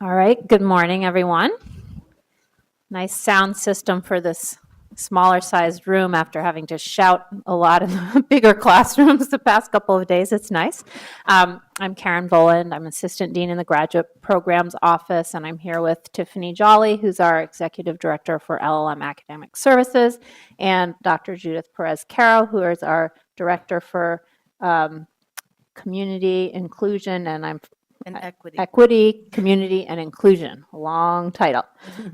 All right, good morning, everyone. Nice sound system for this smaller sized room after having to shout a lot in the bigger classrooms the past couple of days. It's nice. I'm Karen Boland. I'm Assistant Dean in the Graduate Programs Office, and I'm here with Tiffany Jolly, who's our Executive Director for LLM Academic Services, and Dr. Judith Perez-Caro, who is our Director for Community Inclusion, and Equity, Community, and Inclusion. A long title,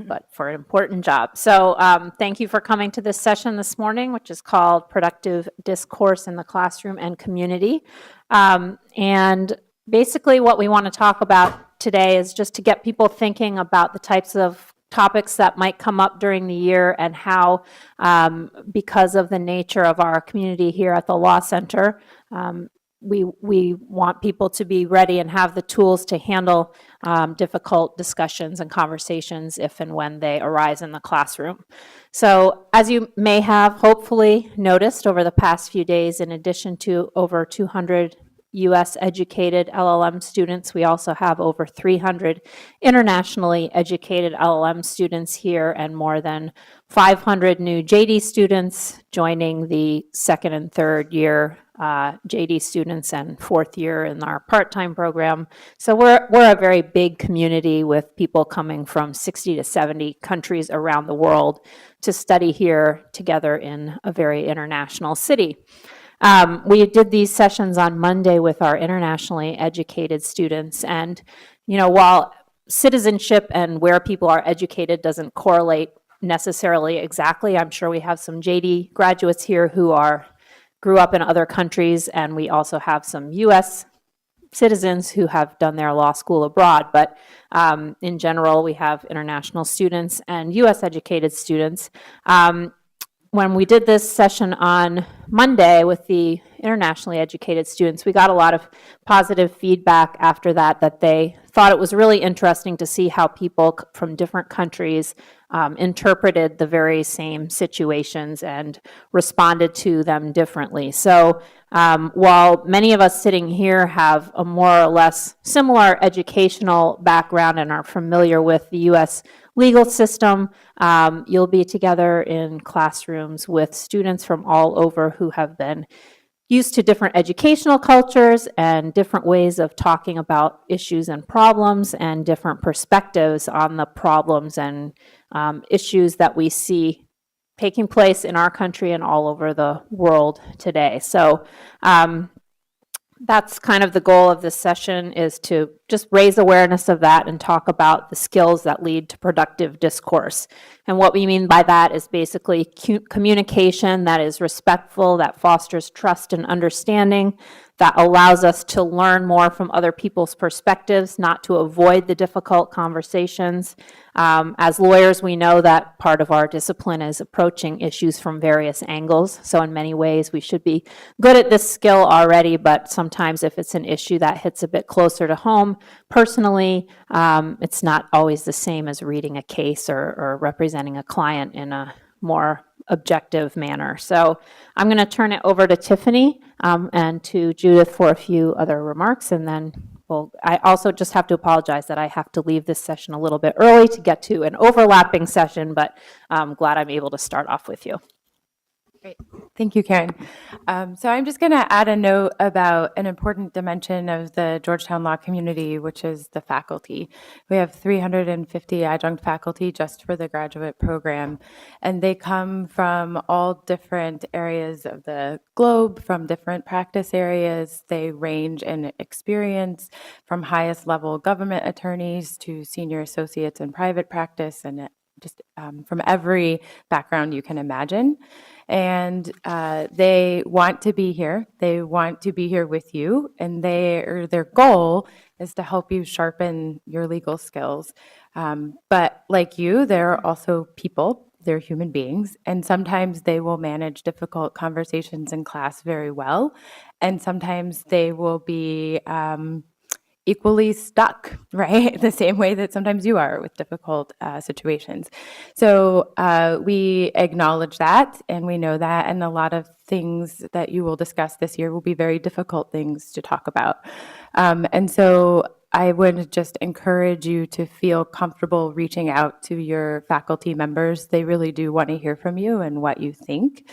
but for an important job. So thank you for coming to this session this morning, which is called Productive Discourse in the Classroom and Community. And basically what we want to talk about today is just to get people thinking about the types of topics that might come up during the year and how, because of the nature of our community here at the Law Center, we want people to be ready and have the tools to handle difficult discussions and conversations if and when they arise in the classroom. So as you may have hopefully noticed over the past few days, in addition to over 200 U.S. educated LLM students, we also have over 300 internationally educated LLM students here and more than 500 new JD students joining the second and third year JD students and fourth year in our part-time program. So we're a very big community with people coming from 60 to 70 countries around the world to study here together in a very international city. We did these sessions on Monday with our internationally educated students, and while citizenship and where people are educated doesn't correlate necessarily exactly, I'm sure we have some JD graduates here who grew up in other countries, and we also have some U.S. citizens who have done their law school abroad. But in general, we have international students and U.S. educated students. When we did this session on Monday with the internationally educated students, we got a lot of positive feedback after that they thought it was really interesting to see how people from different countries interpreted the very same situations and responded to them differently. So while many of us sitting here have a more or less similar educational background and are familiar with the U.S. legal system, you'll be together in classrooms with students from all over who have been used to different educational cultures and different ways of talking about issues and problems and different perspectives on the problems and issues that we see taking place in our country and all over the world today. So that's kind of the goal of this session, is to just raise awareness of that and talk about the skills that lead to productive discourse. And what we mean by that is basically communication that is respectful, that fosters trust and understanding, that allows us to learn more from other people's perspectives, not to avoid the difficult conversations. As lawyers, we know that part of our discipline is approaching issues from various angles. So in many ways, we should be good at this skill already, but sometimes if it's an issue that hits a bit closer to home, personally, it's not always the same as reading a case or representing a client in a more objective manner. So I'm going to turn it over to Tiffany and to Judith for a few other remarks, and then I also just have to apologize that I have to leave this session a little bit early to get to an overlapping session, but I'm glad I'm able to start off with you. Great. Thank you, Karen. So I'm just going to add a note about an important dimension of the Georgetown Law community, which is the faculty. We have 350 adjunct faculty just for the graduate program, and they come from all different areas of the globe, from different practice areas. They range in experience from highest level government attorneys to senior associates in private practice, and just from every background you can imagine. And they want to be here. They want to be here with you, and their goal is to help you sharpen your legal skills. But like you, they're also people. They're human beings, and sometimes they will manage difficult conversations in class very well, and sometimes they will be equally stuck, right? The same way that sometimes you are with difficult situations. So we acknowledge that, and we know that, and a lot of things that you will discuss this year will be very difficult things to talk about. And so I would just encourage you to feel comfortable reaching out to your faculty members. They really do want to hear from you and what you think.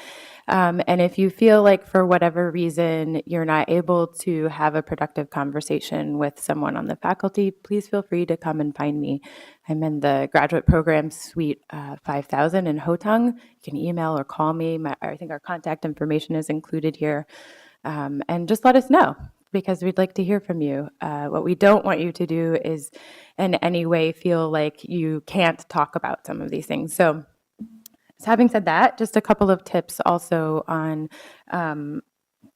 And if you feel like for whatever reason you're not able to have a productive conversation with someone on the faculty, please feel free to come and find me. I'm in the graduate program suite 5000 in Hotong. You can email or call me. I think our contact information is included here. And just let us know, because we'd like to hear from you. What we don't want you to do is in any way feel like you can't talk about some of these things. So having said that, just a couple of tips also on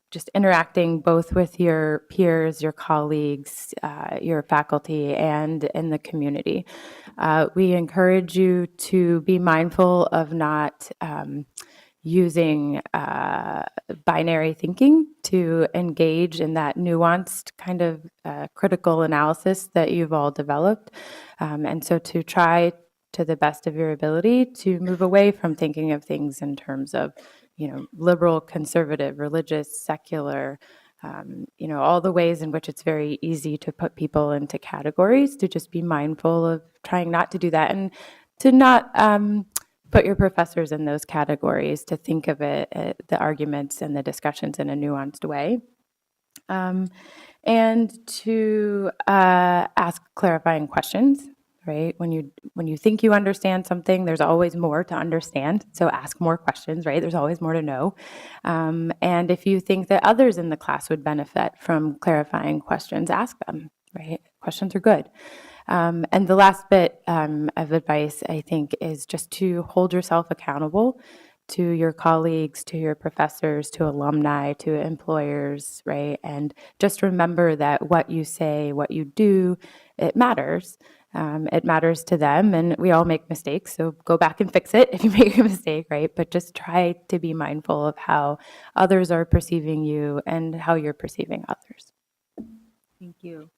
just interacting both with your peers, your colleagues, your faculty, and in the community. We encourage you to be mindful of not using binary thinking to engage in that nuanced kind of critical analysis that you've all developed. And so to try to the best of your ability to move away from thinking of things in terms of, liberal, conservative, religious, secular, all the ways in which it's very easy to put people into categories, to just be mindful of trying not to do that, and to not put your professors in those categories, to think of it, the arguments and the discussions in a nuanced way. And to ask clarifying questions, right? When you think you understand something, there's always more to understand. So ask more questions, right? There's always more to know. And if you think that others in the class would benefit from clarifying questions, ask them, right? Questions are good. And the last bit of advice, I think, is just to hold yourself accountable to your colleagues, to your professors, to alumni, to employers, right? And just remember that what you say, what you do, it matters. It matters to them, and we all make mistakes, so go back and fix it if you make a mistake, right? But just try to be mindful of how others are perceiving you and how you're perceiving others. Thank you.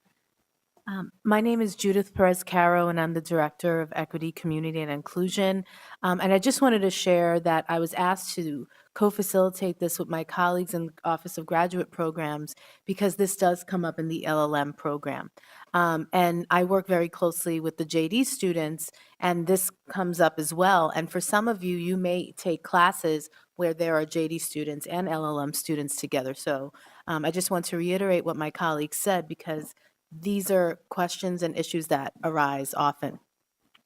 My name is Judith Perez-Caro, and I'm the Director of Equity, Community, and Inclusion. And I just wanted to share that I was asked to co-facilitate this with my colleagues in the Office of Graduate Programs, because this does come up in the LLM program. And I work very closely with the JD students, and this comes up as well. And for some of you, you may take classes where there are JD students and LLM students together. So I just want to reiterate what my colleagues said, because these are questions and issues that arise often.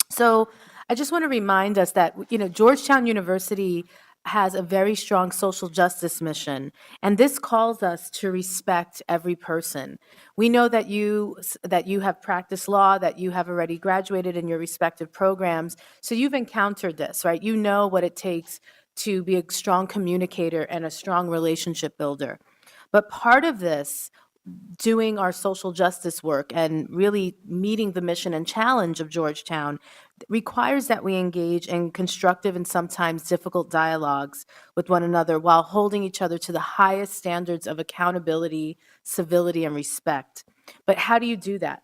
So I just want to remind us that, Georgetown University has a very strong social justice mission, and this calls us to respect every person. We know that you have practiced law, that you have already graduated in your respective programs, so you've encountered this, right? You know what it takes to be a strong communicator and a strong relationship builder. But part of this, doing our social justice work and really meeting the mission and challenge of Georgetown, requires that we engage in constructive and sometimes difficult dialogues with one another while holding each other to the highest standards of accountability, civility, and respect. But how do you do that?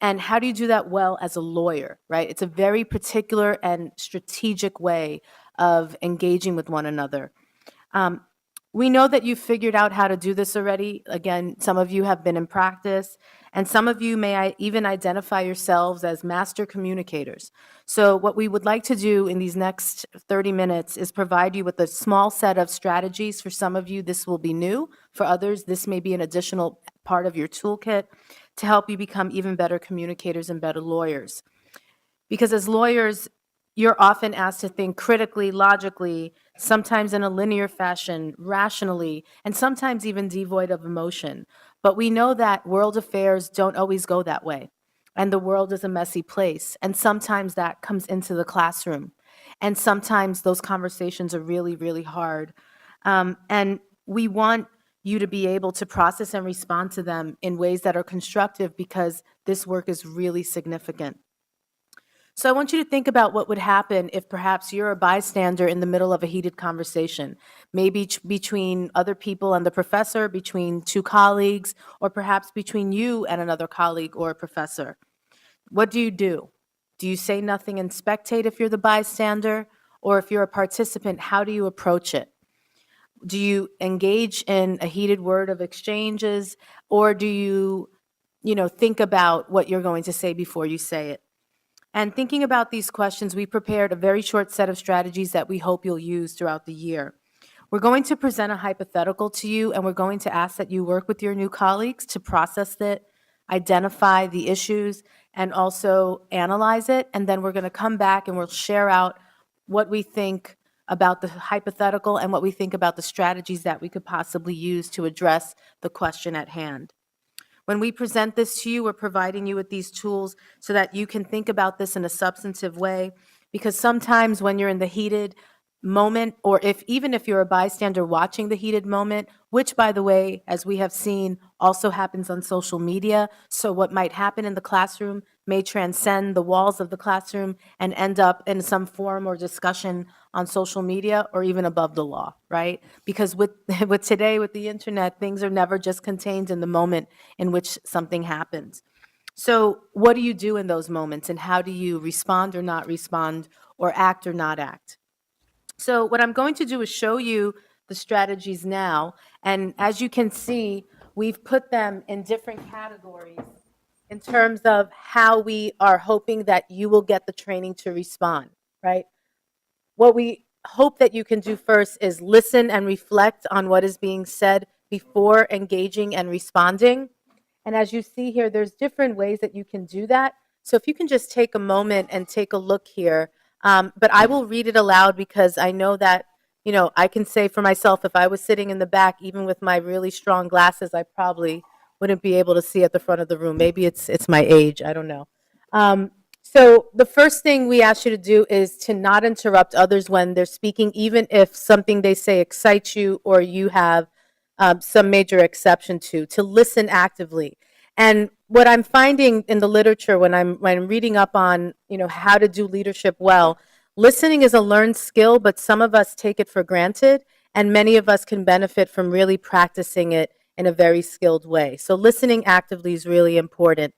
And how do you do that well as a lawyer, right? It's a very particular and strategic way of engaging with one another. We know that you've figured out how to do this already. Again, some of you have been in practice, and some of you may even identify yourselves as master communicators. So what we would like to do in these next 30 minutes is provide you with a small set of strategies. For some of you, this will be new. For others, this may be an additional part of your toolkit to help you become even better communicators and better lawyers. Because as lawyers, you're often asked to think critically, logically, sometimes in a linear fashion, rationally, and sometimes even devoid of emotion. But we know that world affairs don't always go that way. And the world is a messy place. And sometimes that comes into the classroom. And sometimes those conversations are really, really hard. And we want you to be able to process and respond to them in ways that are constructive, because this work is really significant. So I want you to think about what would happen if perhaps you're a bystander in the middle of a heated conversation, maybe between other people and the professor, between two colleagues, or perhaps between you and another colleague or a professor. What do? Do you say nothing and spectate if you're the bystander? Or if you're a participant, how do you approach it? Do you engage in a heated word of exchanges, or do you think about what you're going to say before you say it. And thinking about these questions, we prepared a very short set of strategies that we hope you'll use throughout the year. We're going to present a hypothetical to you, and we're going to ask that you work with your new colleagues to process it, identify the issues, and also analyze it. And then we're going to come back and we'll share out what we think about the hypothetical and what we think about the strategies that we could possibly use to address the question at hand. When we present this to you, we're providing you with these tools so that you can think about this in a substantive way, because sometimes when you're in the heated moment, or even if you're a bystander watching the heated moment, which, by the way, as we have seen, also happens on social media. So what might happen in the classroom may transcend the walls of the classroom and end up in some forum or discussion on social media or even above the law, right? Because with today, with the internet, things are never just contained in the moment in which something happens. So what do you do in those moments, and how do you respond or not respond, or act or not act? So what I'm going to do is show you the strategies now. And as you can see, we've put them in different categories in terms of how we are hoping that you will get the training to respond, right? What we hope that you can do first is listen and reflect on what is being said before engaging and responding. And as you see here, there's different ways that you can do that. So if you can just take a moment and take a look here. But I will read it aloud because I know that, I can say for myself, if I was sitting in the back, even with my really strong glasses, I probably wouldn't be able to see at the front of the room. Maybe it's my age. I don't know. So the first thing we ask you to do is to not interrupt others when they're speaking, even if something they say excites you or you have some major exception to listen actively. And what I'm finding in the literature when I'm reading up on, how to do leadership well, listening is a learned skill, but some of us take it for granted, and many of us can benefit from really practicing it in a very skilled way. So listening actively is really important.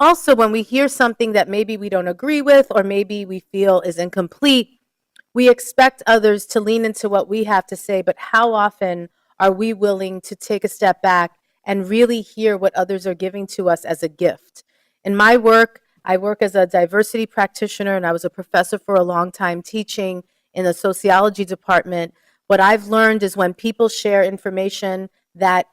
Also, when we hear something that maybe we don't agree with or maybe we feel is incomplete, we expect others to lean into what we have to say, but how often are we willing to take a step back and really hear what others are giving to us as a gift? In my work, I work as a diversity practitioner, and I was a professor for a long time teaching in the sociology department. What I've learned is when people share information that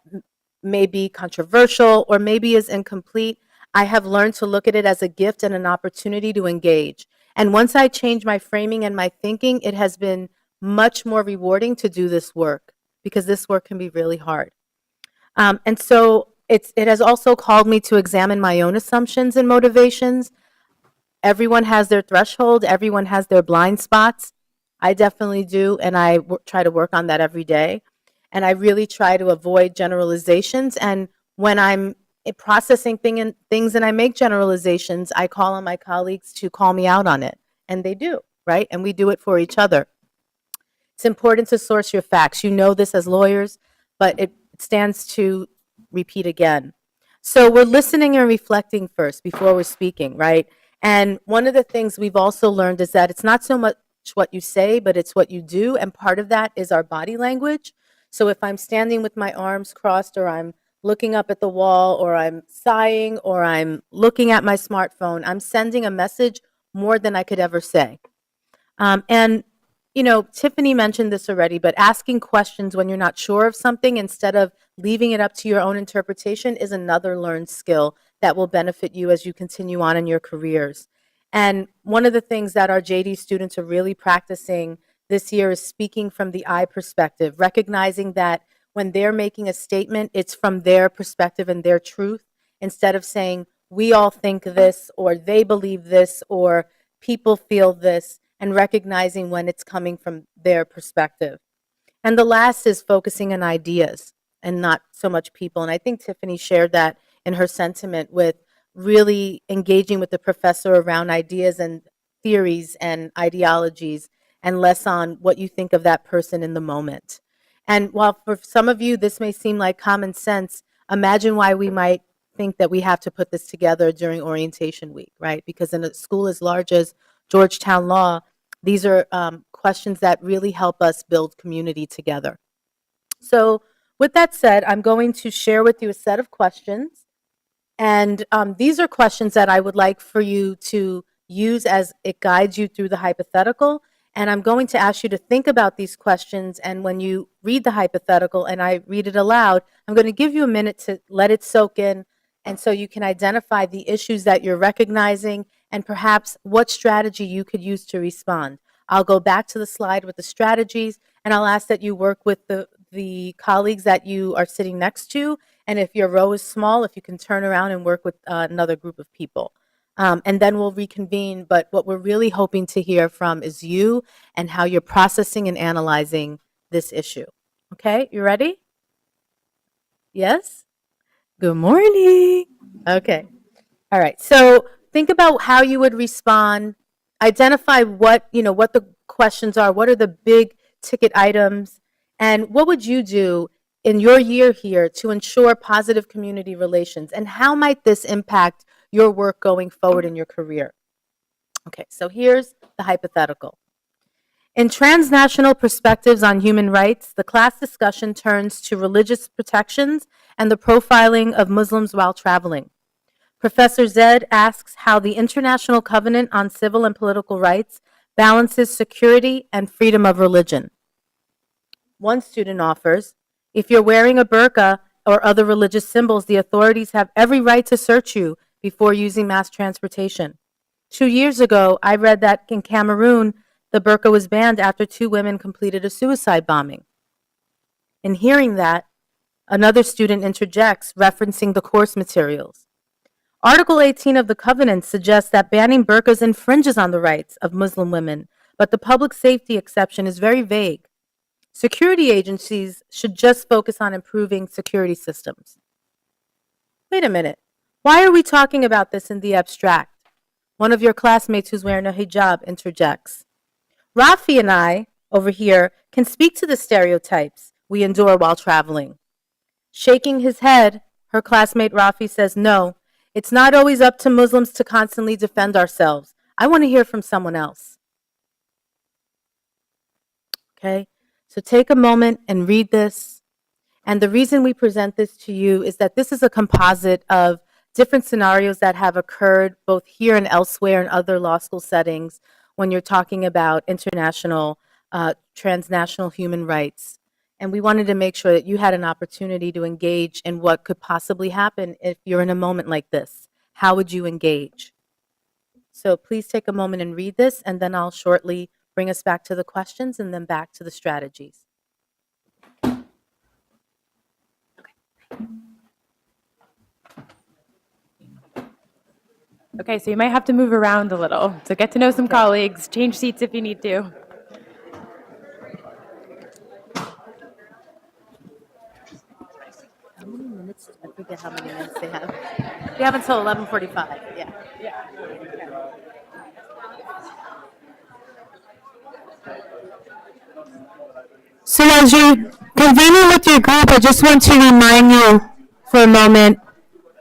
may be controversial or maybe is incomplete, I have learned to look at it as a gift and an opportunity to engage. And once I change my framing and my thinking, it has been much more rewarding to do this work, because this work can be really hard. And so it has also called me to examine my own assumptions and motivations. Everyone has their threshold. Everyone has their blind spots. I definitely do, and I try to work on that every day. And I really try to avoid generalizations. And when I'm processing things and I make generalizations, I call on my colleagues to call me out on it. And they do, right? And we do it for each other. It's important to source your facts. You know this as lawyers, but it stands to repeat again. So we're listening and reflecting first before we're speaking, right? And one of the things we've also learned is that it's not so much what you say, but it's what you do. And part of that is our body language. So if I'm standing with my arms crossed, or I'm looking up at the wall, or I'm sighing, or I'm looking at my smartphone, I'm sending a message more than I could ever say. And Tiffany mentioned this already, but asking questions when you're not sure of something instead of leaving it up to your own interpretation is another learned skill that will benefit you as you continue on in your careers. And one of the things that our JD students are really practicing this year is speaking from the I perspective, recognizing that when they're making a statement, it's from their perspective and their truth, instead of saying, we all think this, or they believe this, or people feel this, and recognizing when it's coming from their perspective. And the last is focusing on ideas and not so much people. And I think Tiffany shared that in her sentiment, with really engaging with the professor around ideas and theories and ideologies, and less on what you think of that person in the moment. And while for some of you this may seem like common sense, imagine why we might think that we have to put this together during orientation week, right? Because in a school as large as Georgetown Law, these are questions that really help us build community together. So with that said, I'm going to share with you a set of questions. And these are questions that I would like for you to use as it guides you through the hypothetical. And I'm going to ask you to think about these questions. And when you read the hypothetical and I read it aloud, I'm going to give you a minute to let it soak in. And so you can identify the issues that you're recognizing and perhaps what strategy you could use to respond. I'll go back to the slide with the strategies, and I'll ask that you work with the colleagues that you are sitting next to. And if your row is small, if you can turn around and work with another group of people. And then we'll reconvene. But what we're really hoping to hear from is you and how you're processing and analyzing this issue. Okay, you ready? Yes? Good morning. Okay. All right. So think about how you would respond. Identify what the questions are. What are the big ticket items? And what would you do in your year here to ensure positive community relations? And how might this impact your work going forward in your career? Okay, so here's the hypothetical. In Transnational Perspectives on Human Rights, the class discussion turns to religious protections and the profiling of Muslims while traveling. Professor Zed asks how the International Covenant on Civil and Political Rights balances security and freedom of religion. One student offers, if you're wearing a burqa or other religious symbols, the authorities have every right to search you before using mass transportation. 2 years ago, I read that in Cameroon, the burqa was banned after 2 women completed a suicide bombing. In hearing that, another student interjects, referencing the course materials. Article 18 of the Covenant suggests that banning burqas infringes on the rights of Muslim women, but the public safety exception is very vague. Security agencies should just focus on improving security systems. Wait a minute. Why are we talking about this in the abstract? One of your classmates who's wearing a hijab interjects. Rafi and I, over here, can speak to the stereotypes we endure while traveling. Shaking his head, her classmate Rafi says, no, it's not always up to Muslims to constantly defend ourselves. I want to hear from someone else. Okay, so take a moment and read this. And the reason we present this to you is that this is a composite of different scenarios that have occurred both here and elsewhere in other law school settings when you're talking about international, transnational human rights. And we wanted to make sure that you had an opportunity to engage in what could possibly happen if you're in a moment like this. How would you engage? So please take a moment and read this, and then I'll shortly bring us back to the questions and then back to the strategies. Okay, so you might have to move around a little. So get to know some colleagues, change seats if you need to. How many minutes? I forget how many minutes they have. We have until 11:45. Yeah. So as you're convening with your group, I just want to remind you for a moment,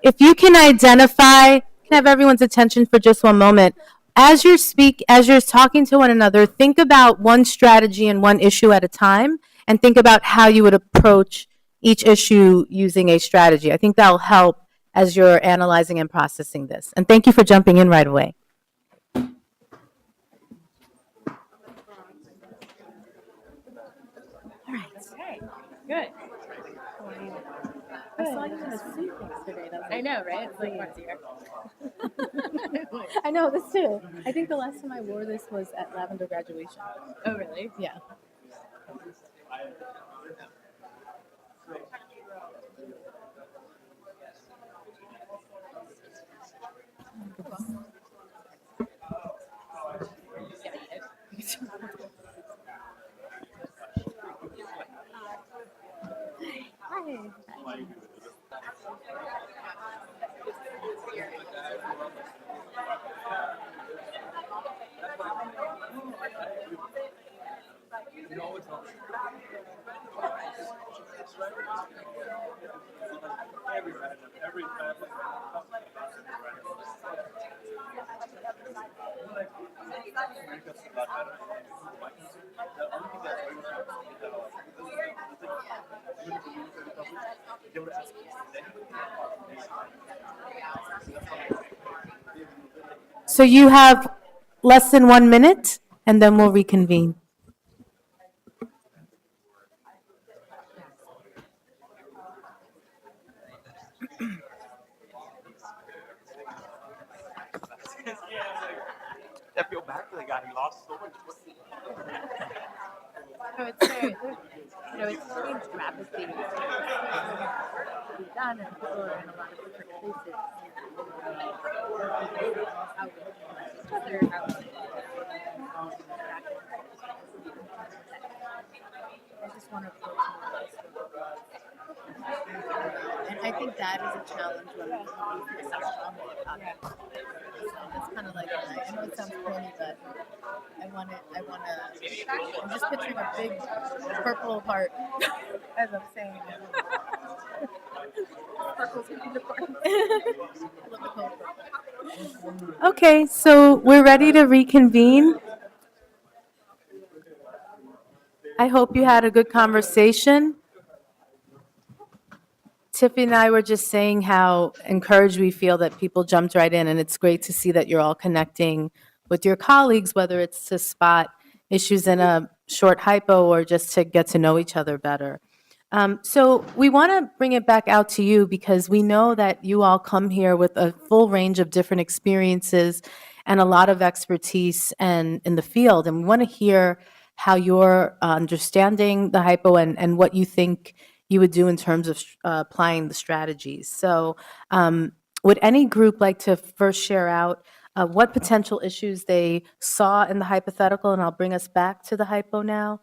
if you can identify, can have everyone's attention for just one moment. As you're talking to one another, think about one strategy and one issue at a time, and think about how you would approach each issue using a strategy. I think that'll help as you're analyzing and processing this. And thank you for jumping in right away. Good. I saw you in a suit yesterday. I know, right? It's like once a year. I know, this too. I think the last time I wore this was at Lavender graduation. Oh, really? Yeah. So you have less than 1 minute, and then we'll reconvene. I feel bad for the guy. He lost so much. No, it's very, it's strange rapidly done, and people are in a lot of different places. How we interact with each other, how we interact with I just want to approach and I think that is a challenge when we feel so strongly about it. It's kind of like, I know it sounds corny, but I'm just picturing a big purple heart as I'm saying it. Purple's gonna be the part. I love the color purple. Okay, so we're ready to reconvene. I hope you had a good conversation. Tiffany and I were just saying how encouraged we feel that people jumped right in, and it's great to see that you're all connecting with your colleagues, whether it's to spot issues in a short hypo or just to get to know each other better. So we want to bring it back out to you because we know that you all come here with a full range of different experiences and a lot of expertise and in the field, and we want to hear how you're understanding the hypo and what you think you would do in terms of applying the strategies. So would any group like to first share out what potential issues they saw in the hypothetical, and I'll bring us back to the hypo now.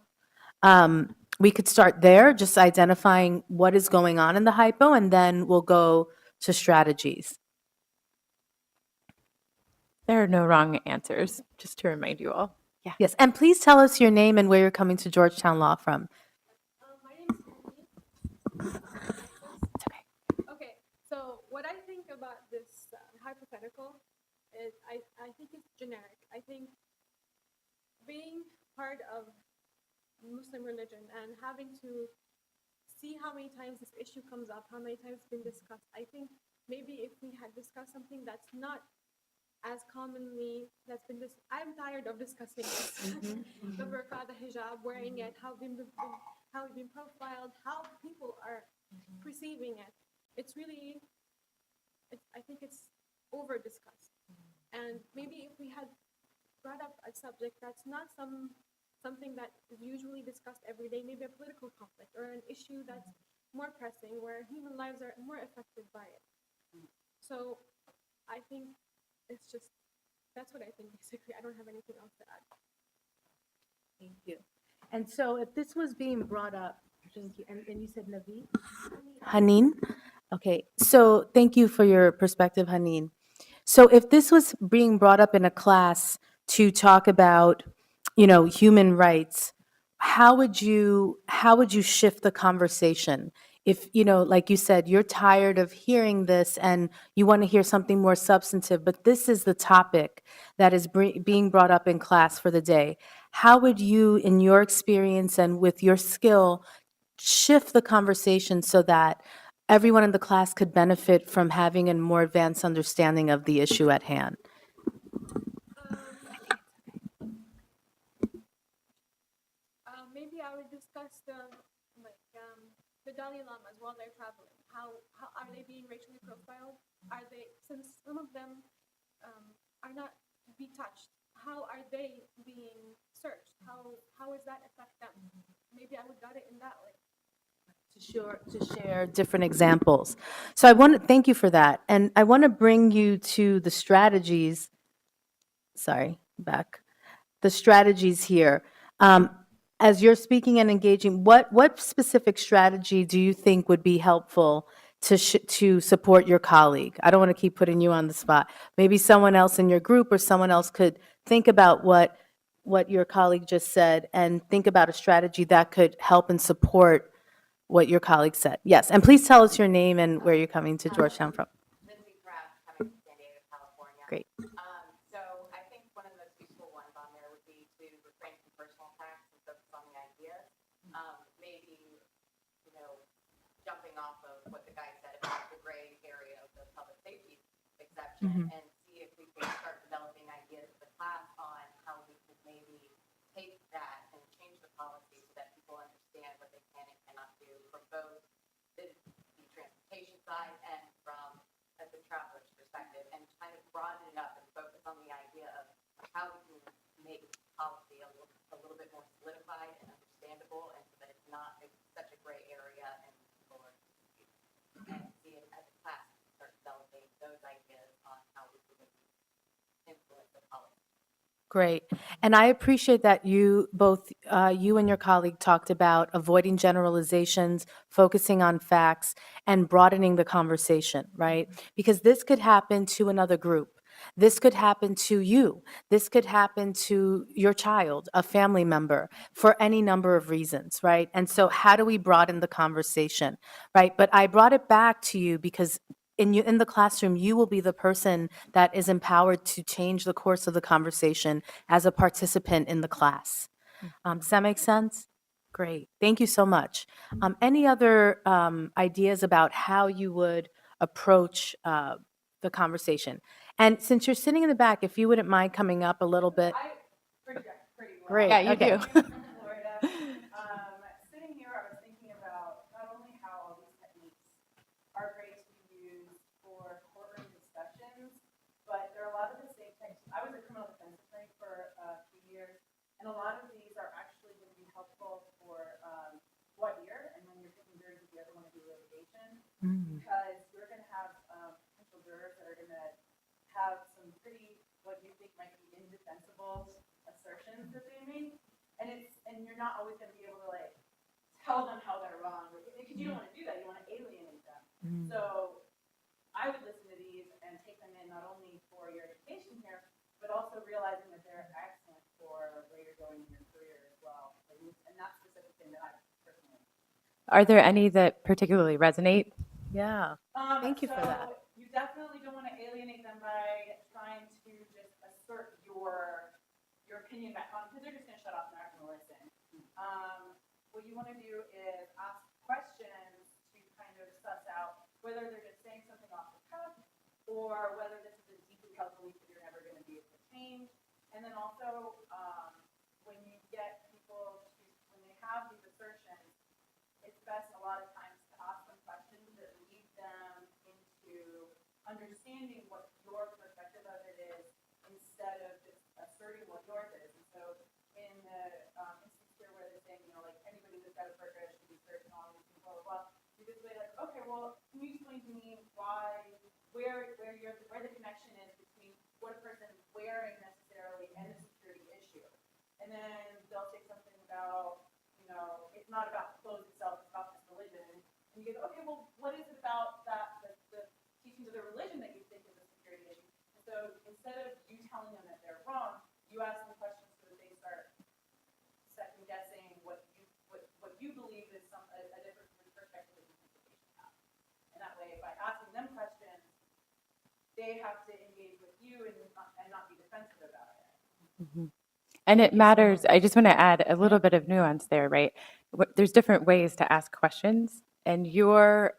We could start there, just identifying what is going on in the hypo, and then we'll go to strategies. There are no wrong answers, just to remind you all. Yeah. Yes, and please tell us your name and where you're coming to Georgetown Law from. My name is Annie. It's okay. Okay, so what I think about this hypothetical is I think it's generic. I think being part of Muslim religion and having to see how many times this issue comes up, how many times it's been discussed, I think maybe if we had discussed something that's not as commonly that's been I'm tired of discussing this. The burqa, the hijab, wearing it, how we've been profiled, how people are perceiving it. It's really, I think it's over discussed. And maybe if we had brought up a subject that's not something that is usually discussed every day, maybe a political conflict or an issue that's more pressing, where human lives are more affected by it. So I think it's just, that's what I think basically. I don't have anything else to add. Thank you. And so if this was being brought up, and you said Naveed? Haneen? Okay, so thank you for your perspective, Haneen. So if this was being brought up in a class to talk about, human rights, how would you shift the conversation? If, like you said, you're tired of hearing this and you want to hear something more substantive, but this is the topic that is being brought up in class for the day, how would you, in your experience and with your skill, shift the conversation so that everyone in the class could benefit from having a more advanced understanding of the issue at hand? Maybe I would discuss the Dalai Lamas while they're traveling. How are they being racially profiled? Since some of them are not to be touched, how are they being searched? How does that affect them? Maybe I would gut it in that way. To share different examples. So I want to thank you for that. And I want to bring you to the strategies. Sorry, back. The strategies here. As you're speaking and engaging, what specific strategy do you think would be helpful to support your colleague? I don't want to keep putting you on the spot. Maybe someone else in your group or someone else could think about what your colleague just said and think about a strategy that could help and support what your colleague said. Yes, and please tell us your name and where you're coming to Georgetown from. Lindsay Kraft, coming from San Diego, California. Great. So I think one of the most useful ones on there would be to refrain from personal attacks and focus on the idea. Maybe, jumping off of what the guy said about the gray area of the public safety exception and see if we can start developing Great. And I appreciate that you both, you and your colleague talked about avoiding generalizations, focusing on facts, and broadening the conversation, right? Because this could happen to another group. This could happen to you. This could happen to your child, a family member, for any number of reasons, right? And so how do we broaden the conversation, right? But I brought it back to you because in the classroom, you will be the person that is empowered to change the course of the conversation as a participant in the class. Does that make sense? Great. Thank you so much. Any other ideas about how you would approach the conversation? And since you're sitting in the back, if you wouldn't mind coming up a little bit. Great. Yeah, you okay. do. Florida. Sitting here, I was thinking about not only how all these techniques are great to be used for courtroom discussions, but there are a lot of the same techniques. I was a criminal defense attorney for a few years, and a lot of these are actually going to be helpful for voir dire, and when you're taking juries, if you ever want to do litigation, because you're going to have potential jurors that are going to have some pretty, what you think might be indefensible assertions that they make, and you're not always going to be able to like tell them how they're wrong, because you don't want to do that. You want to alienate them. So I would listen to these and take them in not only for your education here, but also realizing that they're excellent for where you're going in your career as well. And that's the specific thing that I personally. Are there any that particularly resonate? Yeah. Thank you for that. You definitely don't want to alienate them by trying to just assert your opinion back on, because they're just going to shut off and they're not going to listen. What you want to do is ask questions to kind of suss out whether they're just saying something off the cuff or whether this is a deeply held belief that you're never going to be able to change. And then also, when you get people to, when they have these assertions, it's best a lot of times to ask them questions that lead them into understanding what your perspective of it is instead of just asserting what yours is. And so in the instance here where they're saying, like anybody that's got a burqa should be searched on, blah, blah, blah, you just say like, okay, well, can you explain to me where the connection is between what a person is wearing necessarily and the security issue? And then they'll say something about, it's not about the clothes itself, it's about this religion. And you go, okay, well, what is it about that, the teachings of the religion that you think is a security issue? And so instead of you telling them that they're wrong, you ask them questions so that they start second guessing what you believe is a different perspective that you think that they should have. And that way, by asking them questions, they have to engage with you and not be defensive about it. And it matters. I just want to add a little bit of nuance there, right? There's different ways to ask questions, and your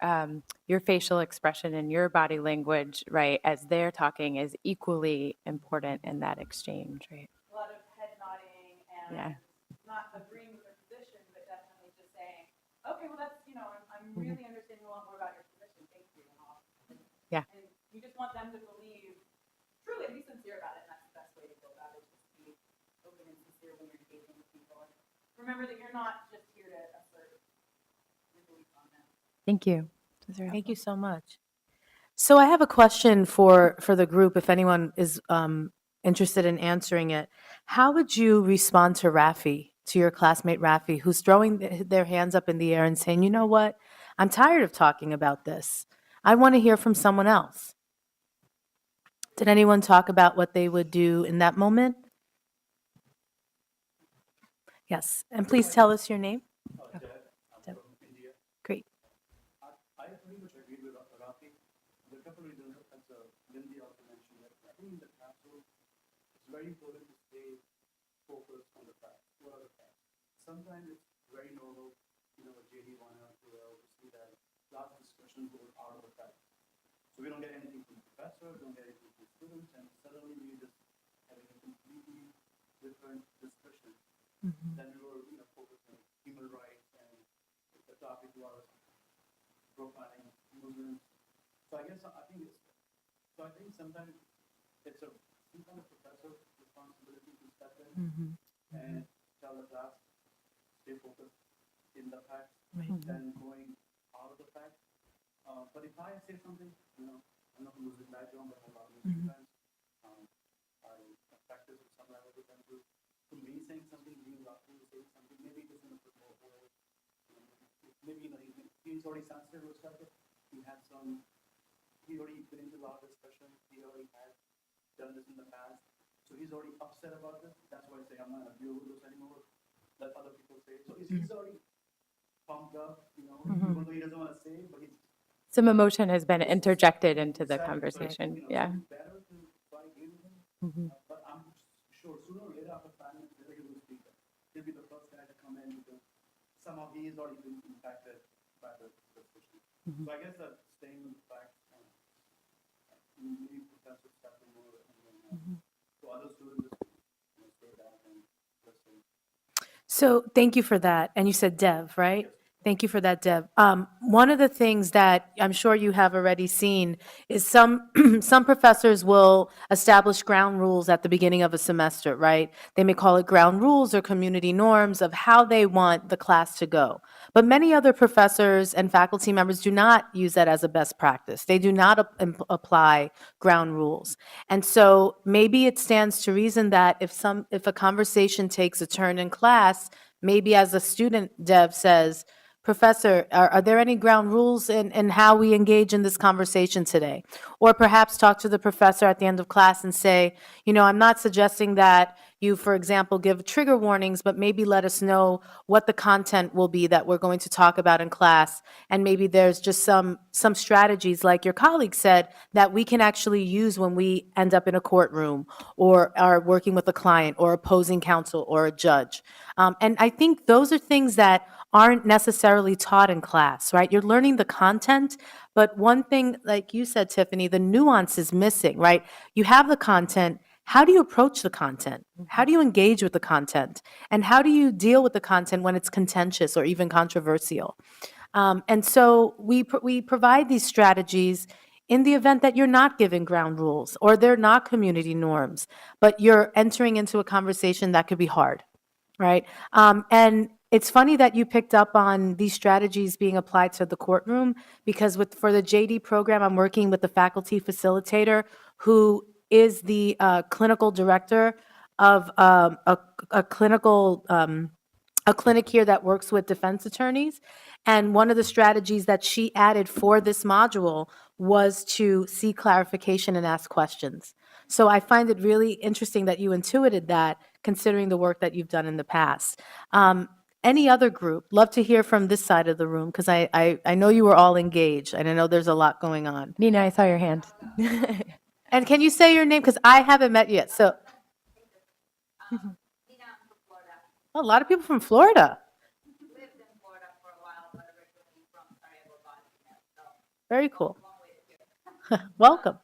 facial expression and your body language, right, as they're talking, is equally important in that exchange, right? A lot of head nodding and not agreeing with their position, but definitely just saying, okay, well, that's, I'm really understanding a lot more about your position. Thank you. And all. Yeah. And you just want them to believe, truly be sincere about it, and that's the best way to go about it, just be open and sincere when you're engaging with people. And remember that you're not just here to assert your beliefs on them. Thank you. Thank you so much. So I have a question for the group, if anyone is interested in answering it. How would you respond to Rafi, to your classmate Rafi, who's throwing their hands up in the air and saying, you know what, I'm tired of talking about this. I want to hear from someone else. Did anyone talk about what they would do in that moment? Yes, and please tell us your name. I'm from India. Great. I pretty much agree with Rafi. The couple of reasons, as Lindy also mentioned, that I think in the classroom, it's very important to stay focused on the facts. What are the facts? Sometimes it's very normal, JD1 or 2L to see that class discussion goes out of the facts. So we don't get anything from the professor, don't get anything from students, and suddenly we just having a completely different discussion than we were, focused on human rights, and the topic was profiling Muslims. So I think sometimes it's some kind of professor responsibility to step in and tell the class, stay focused in the facts, than going out of the facts. But if I say something, I'm not a Muslim background, but I have a lot of Muslim friends. I practice at some level with them. to me saying something, he was asking to say something, maybe just gonna put more forward. Maybe, he's already sensitive or stuff. He had some, he already been into a lot of discussion. He already had done this in the past. So he's already upset about this. That's why I say I'm not gonna deal with this anymore. Let other people say it. So he's already pumped up, even though he doesn't want to say it, but he's Some emotion has been interjected into the exactly. So, conversation. so Yeah. it's better to try to deal with him. But I'm sure sooner or later, after 5 minutes later, he will speak up. He'll be the first guy to come in because somehow he has already been impacted by the discussion. So I guess that staying with the facts, maybe professors have to more, so other students just stay back and listen. So thank you for that. And you said Dev, right? Thank you for that, Dev. One of the things that I'm sure you have already seen is some some professors will establish ground rules at the beginning of a semester, right? They may call it ground rules or community norms of how they want the class to go. But many other professors and faculty members do not use that as a best practice. They do not apply ground rules. And so maybe it stands to reason that if a conversation takes a turn in class, maybe as a student, Dev says, Professor, are there any ground rules in how we engage in this conversation today? Or perhaps talk to the professor at the end of class and say, I'm not suggesting that you, for example, give trigger warnings, but maybe let us know what the content will be that we're going to talk about in class. And maybe there's just some strategies, like your colleague said, that we can actually use when we end up in a courtroom or are working with a client or opposing counsel or a judge. And I think those are things that aren't necessarily taught in class, right? You're learning the content, but one thing, like you said, Tiffany, the nuance is missing, right? You have the content. How do you approach the content? How do you engage with the content? And how do you deal with the content when it's contentious or even controversial? And so we provide these strategies in the event that you're not given ground rules or they're not community norms, but you're entering into a conversation that could be hard, right? And it's funny that you picked up on these strategies being applied to the courtroom, because for the JD program, I'm working with the faculty facilitator who is the clinical director of a clinical a clinic here that works with defense attorneys. And one of the strategies that she added for this module was to seek clarification and ask questions. So I find it really interesting that you intuited that, considering the work that you've done in the past. Any other group? Love to hear from this side of the room, because I know you were all engaged, and I know there's a lot going on. Nina, I saw your hand. And can you say your name? Because I haven't met you yet. So, a lot of people from Florida. Very cool. Welcome.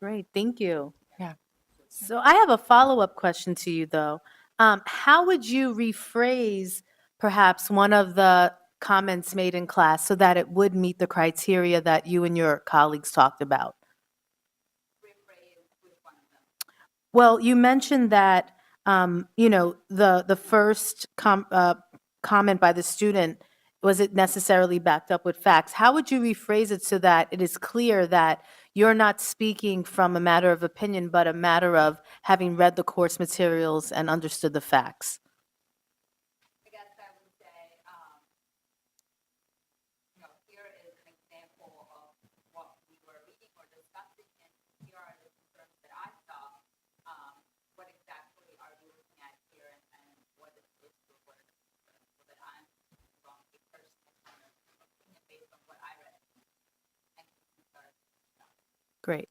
Great, thank you. Yeah. So I have a follow-up question to you, though. How would you rephrase perhaps one of the comments made in class so that it would meet the criteria that you and your colleagues talked about? Well, you mentioned that, the first comment by the student wasn't necessarily backed up with facts. How would you rephrase it so that it is clear that you're not speaking from a matter of opinion, but a matter of having read the course materials and understood the facts?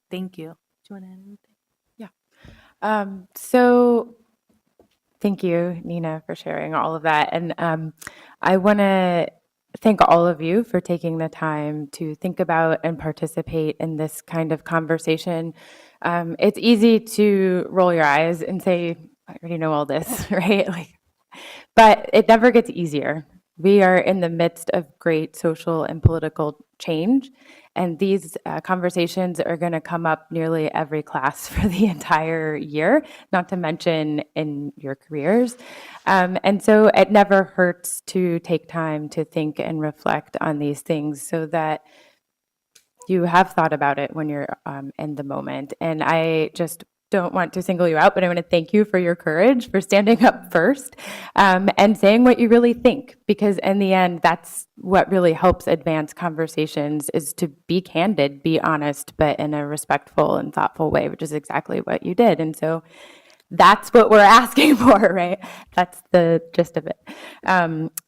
Thank you. Do you want to add anything? So thank you, Nina, for sharing all of that. And I want to thank all of you for taking the time to think about and participate in this kind of conversation. It's easy to roll your eyes and say, I already know all this, right? But it never gets easier. We are in the midst of great social and political change, and these conversations are going to come up nearly every class for the entire year, not to mention in your careers. And so it never hurts to take time to think and reflect on these things so that you have thought about it when you're in the moment. And I just don't want to single you out, but I want to thank you for your courage, for standing up first and saying what you really think, because in the end, that's what really helps advance conversations, is to be candid, be honest, but in a respectful and thoughtful way, which is exactly what you did. And so that's what we're asking for, right? That's the gist of it.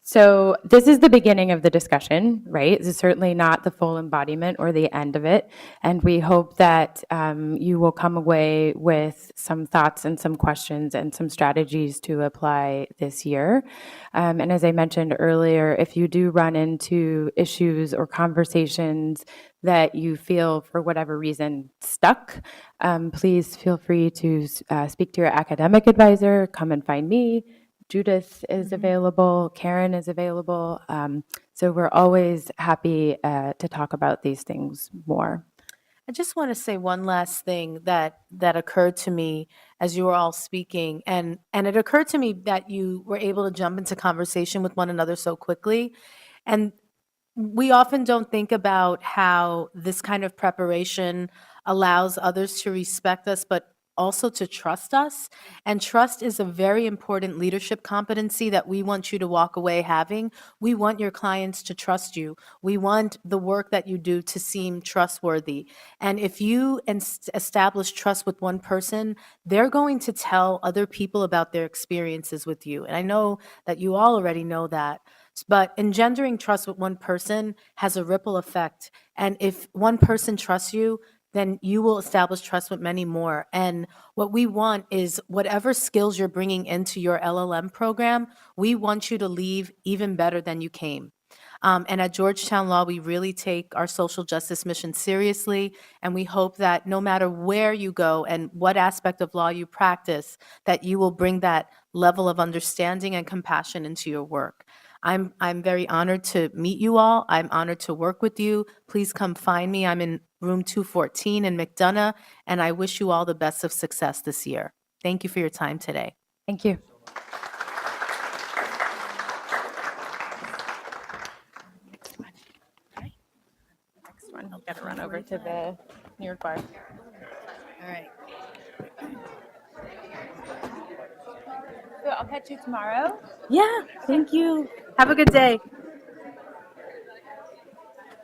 So this is the beginning of the discussion, right? This is certainly not the full embodiment or the end of it. And we hope that you will come away with some thoughts and some questions and some strategies to apply this year. And as I mentioned earlier, if you do run into issues or conversations that you feel for whatever reason stuck, please feel free to speak to your academic advisor, come and find me. Judith is available, Karen is available. So we're always happy to talk about these things more. I just want to say one last thing that occurred to me as you were all speaking, and it occurred to me that you were able to jump into conversation with one another so quickly, and we often don't think about how this kind of preparation allows others to respect us, but also to trust us. And trust is a very important leadership competency that we want you to walk away having. We want your clients to trust you. We want the work that you do to seem trustworthy. And if you establish trust with one person, they're going to tell other people about their experiences with you. And I know that you all already know that. But engendering trust with one person has a ripple effect. And if one person trusts you, then you will establish trust with many more. And what we want is whatever skills you're bringing into your LLM program, we want you to leave even better than you came. And at Georgetown Law, we really take our social justice mission seriously, and we hope that no matter where you go and what aspect of law you practice, that you will bring that level of understanding and compassion into your work. I'm very honored to meet you all. I'm honored to work with you. Please come find me. I'm in room 214 in McDonough, and I wish you all the best of success this year. Thank you for your time today. Thank you. Next one, I'll get to run over to the New York bar. All right. So I'll catch you tomorrow. Yeah, thank you. Have a good day.